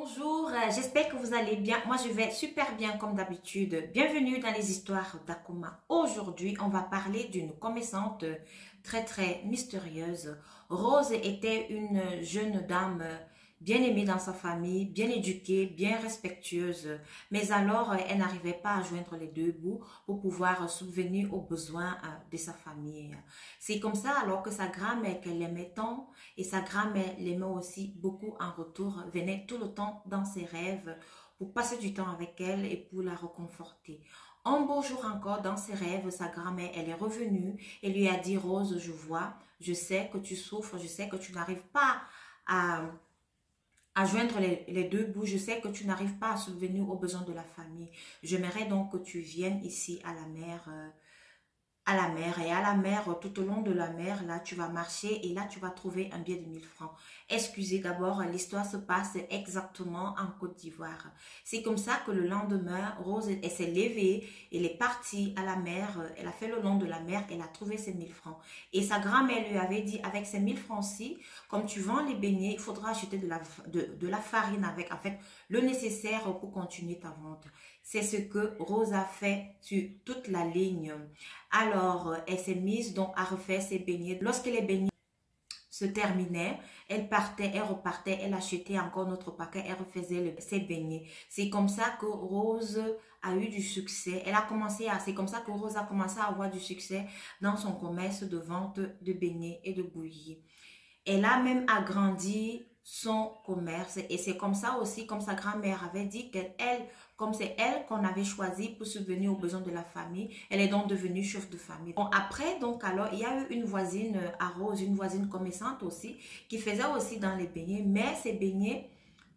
Bonjour, j'espère que vous allez bien. Moi, je vais super bien comme d'habitude. Bienvenue dans les histoires d'Akuma. Aujourd'hui, on va parler d'une commerçante très mystérieuse. Rose était une jeune dame bien aimée dans sa famille, bien éduquée, bien respectueuse. Mais alors, elle n'arrivait pas à joindre les deux bouts pour pouvoir subvenir aux besoins de sa famille. C'est comme ça alors que sa grand-mère qu'elle aimait tant et sa grand-mère l'aimait aussi beaucoup en retour, venait tout le temps dans ses rêves pour passer du temps avec elle et pour la réconforter. Un beau jour encore, dans ses rêves, sa grand-mère, elle est revenue et lui a dit: Rose, je vois, je sais que tu souffres, je sais que tu n'arrives pas à joindre les deux bouts, je sais que tu n'arrives pas à subvenir aux besoins de la famille. J'aimerais donc que tu viennes ici à la mer, et à la mer, tout au long de la mer, là, tu vas marcher et là, tu vas trouver un billet de 1000 francs. Excusez d'abord, l'histoire se passe exactement en Côte d'Ivoire. C'est comme ça que le lendemain, Rose, elle s'est levée, elle est partie à la mer, elle a fait le long de la mer, elle a trouvé ses 1000 francs. Et sa grand-mère lui avait dit: avec ces 1000 francs-ci, comme tu vends les beignets, il faudra acheter de la farine avec, en fait, le nécessaire pour continuer ta vente. C'est ce que Rose a fait sur toute la ligne. Alors, elle s'est mise donc à refaire ses beignets. Lorsque les beignets se terminaient, elle partait, elle repartait, elle achetait encore notre paquet, elle refaisait ses beignets. C'est comme ça que Rose a eu du succès. C'est comme ça que Rose a commencé à avoir du succès dans son commerce de vente de beignets et de bouillies. Elle a même agrandi son commerce et c'est comme ça aussi, comme sa grand-mère avait dit, comme c'est elle qu'on avait choisi pour subvenir aux besoins de la famille, elle est donc devenue chef de famille. Bon, après, donc alors, il y a eu une voisine à Rose, une voisine commerçante aussi, qui faisait aussi dans les beignets, mais ces beignets,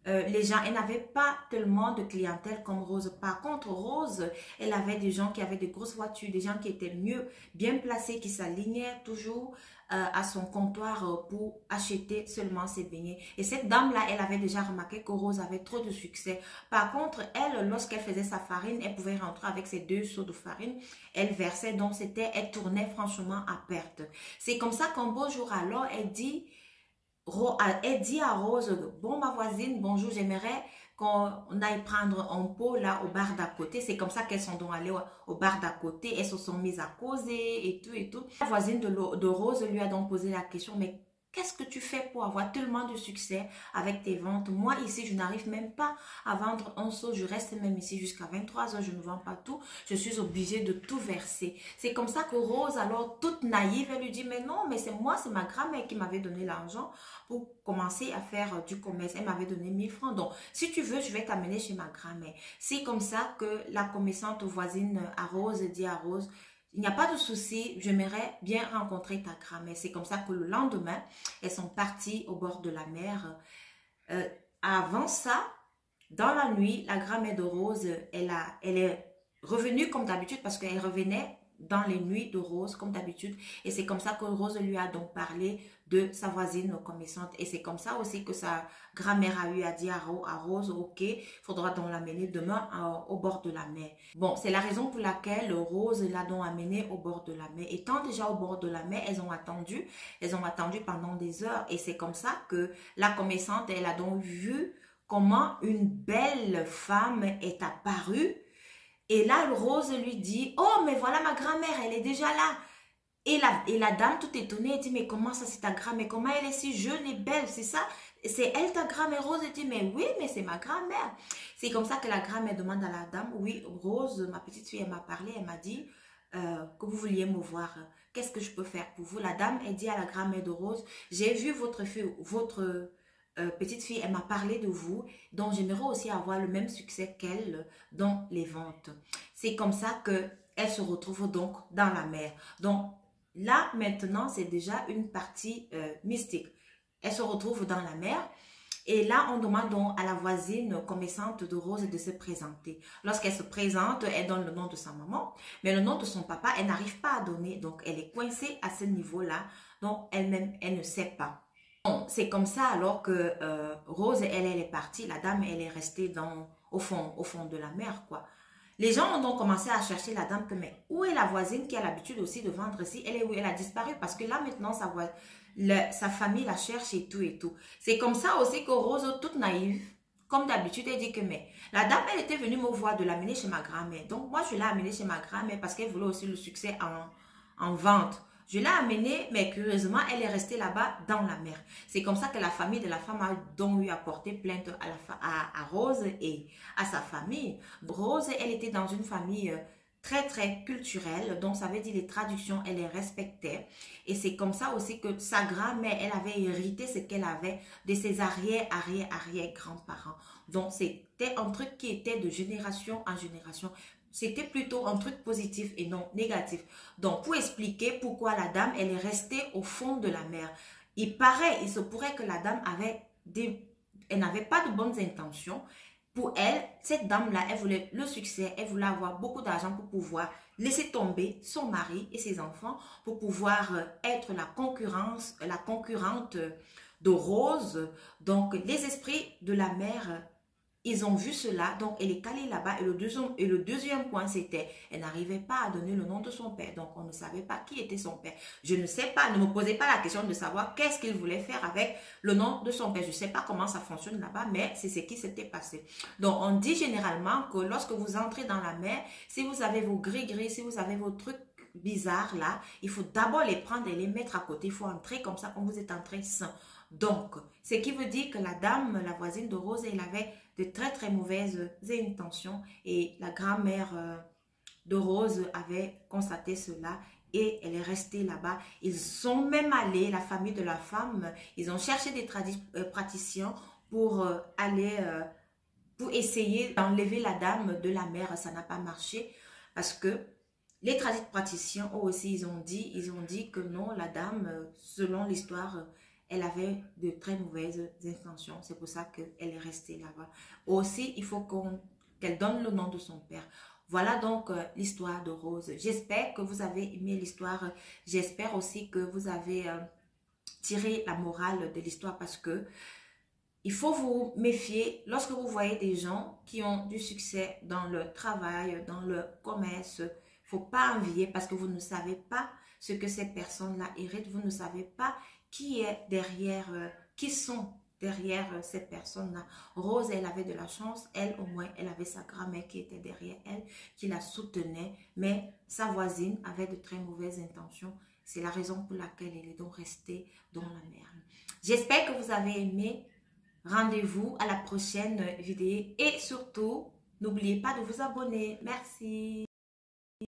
les gens, elle n'avait pas tellement de clientèle comme Rose. Par contre, Rose, elle avait des gens qui avaient des grosses voitures, des gens qui étaient bien placés, qui s'alignaient toujours à son comptoir pour acheter seulement ses beignets. Et cette dame-là, elle avait déjà remarqué que Rose avait trop de succès. Par contre, elle, lorsqu'elle faisait sa farine, elle pouvait rentrer avec ses 2 seaux de farine. Elle versait, donc elle tournait franchement à perte. C'est comme ça qu'un beau jour alors, elle dit à Rose: bon, ma voisine, bonjour, j'aimerais qu'on aille prendre un pot là au bar d'à côté. C'est comme ça qu'elles sont donc allées au bar d'à côté. Elles se sont mises à causer et tout et tout. La voisine de Rose lui a donc posé la question: mais qu'est-ce que tu fais pour avoir tellement de succès avec tes ventes? Moi, ici, je n'arrive même pas à vendre un seau. Je reste même ici jusqu'à 23 heures. Je ne vends pas tout. Je suis obligée de tout verser. C'est comme ça que Rose, alors, toute naïve, elle lui dit: mais non, mais c'est moi, c'est ma grand-mère qui m'avait donné l'argent pour commencer à faire du commerce. Elle m'avait donné 1000 francs. Donc, si tu veux, je vais t'amener chez ma grand-mère. C'est comme ça que la commerçante voisine à Rose dit à Rose: il n'y a pas de souci, j'aimerais bien rencontrer ta grand-mère. C'est comme ça que le lendemain, elles sont parties au bord de la mer. Avant ça, dans la nuit, la grand-mère de Rose, elle est revenue comme d'habitude parce qu'elle revenait dans les nuits de Rose comme d'habitude. Et c'est comme ça que Rose lui a donc parlé de sa voisine commerçante. Et c'est comme ça aussi que sa grand-mère a eu à dire à Rose: ok, il faudra donc l'amener demain au bord de la mer. Bon, c'est la raison pour laquelle Rose l'a donc amenée au bord de la mer. Étant déjà au bord de la mer, elles ont attendu pendant des heures. Et c'est comme ça que la commerçante, elle a donc vu comment une belle femme est apparue. Et là, Rose lui dit: oh, mais voilà ma grand-mère, elle est déjà là. Et la dame, toute étonnée, elle dit: mais comment ça, c'est ta grand-mère? Comment elle est si jeune et belle? C'est ça? C'est elle ta grand-mère? Rose dit: mais oui, mais c'est ma grand-mère. C'est comme ça que la grand-mère demande à la dame: oui, Rose, ma petite fille, elle m'a parlé, elle m'a dit que vous vouliez me voir. Qu'est-ce que je peux faire pour vous? La dame, elle dit à la grand-mère de Rose: j'ai vu votre fille, votre petite fille, elle m'a parlé de vous, donc j'aimerais aussi avoir le même succès qu'elle dans les ventes. C'est comme ça que elle se retrouve donc dans la mer. Donc là maintenant, c'est déjà une partie mystique. Elle se retrouve dans la mer. Et là, on demande donc à la voisine commerçante de Rose de se présenter. Lorsqu'elle se présente, elle donne le nom de sa maman, mais le nom de son papa, elle n'arrive pas à donner. Donc, elle est coincée à ce niveau-là. Donc, elle-même, elle ne sait pas. Bon, c'est comme ça alors que Rose, elle est partie. La dame, elle est restée au fond de la mer, quoi. Les gens ont donc commencé à chercher la dame, mais où est la voisine qui a l'habitude aussi de vendre ici? Elle est où? Elle a disparu parce que là maintenant, sa famille la cherche et tout et tout. C'est comme ça aussi que Rose, toute naïve, comme d'habitude, elle dit que mais la dame, elle était venue me voir de l'amener chez ma grand-mère. Donc moi, je l'ai amenée chez ma grand-mère parce qu'elle voulait aussi le succès en vente. Je l'ai amenée, mais curieusement, elle est restée là-bas dans la mer. C'est comme ça que la famille de la femme a donc eu à porter plainte à Rose et à sa famille. Rose, elle était dans une famille très très culturelle, donc ça veut dire les traductions, elle les respectait. Et c'est comme ça aussi que sa grand-mère, elle avait hérité ce qu'elle avait de ses arrière-grands-parents. Donc c'était un truc qui était de génération en génération. C'était plutôt un truc positif et non négatif. Donc, pour expliquer pourquoi la dame, elle est restée au fond de la mer. Il se pourrait que la dame elle n'avait pas de bonnes intentions. Pour elle, cette dame-là, elle voulait le succès, elle voulait avoir beaucoup d'argent pour pouvoir laisser tomber son mari et ses enfants, pour pouvoir être la concurrente de Rose. Donc, les esprits de la mer, ils ont vu cela, donc elle est calée là-bas. Et le deuxième point, c'était, elle n'arrivait pas à donner le nom de son père. Donc, on ne savait pas qui était son père. Je ne sais pas, ne me posez pas la question de savoir qu'est-ce qu'il voulait faire avec le nom de son père. Je ne sais pas comment ça fonctionne là-bas, mais c'est ce qui s'était passé. Donc, on dit généralement que lorsque vous entrez dans la mer, si vous avez vos gris-gris, si vous avez vos trucs bizarres là, il faut d'abord les prendre et les mettre à côté. Il faut entrer comme ça, comme vous êtes entré sain. Donc, ce qui veut dire que la dame, la voisine de Rose, elle avait de très très mauvaises intentions et la grand-mère de Rose avait constaté cela et elle est restée là-bas. Ils sont même allés, la famille de la femme, ils ont cherché des praticiens pour pour essayer d'enlever la dame de la mer. Ça n'a pas marché parce que les praticiens eux aussi, ils ont dit que non, la dame, selon l'histoire, elle avait de très mauvaises intentions. C'est pour ça qu'elle est restée là-bas. Aussi, il faut qu'elle donne le nom de son père. Voilà donc l'histoire de Rose. J'espère que vous avez aimé l'histoire. J'espère aussi que vous avez tiré la morale de l'histoire parce que il faut vous méfier lorsque vous voyez des gens qui ont du succès dans le travail, dans le commerce. Il ne faut pas envier parce que vous ne savez pas ce que ces personnes-là héritent. Vous ne savez pas qui est derrière, qui sont derrière ces personnes-là. Rose, elle avait de la chance. Elle, au moins, elle avait sa grand-mère qui était derrière elle, qui la soutenait. Mais sa voisine avait de très mauvaises intentions. C'est la raison pour laquelle elle est donc restée dans la mer. J'espère que vous avez aimé. Rendez-vous à la prochaine vidéo. Et surtout, n'oubliez pas de vous abonner. Merci.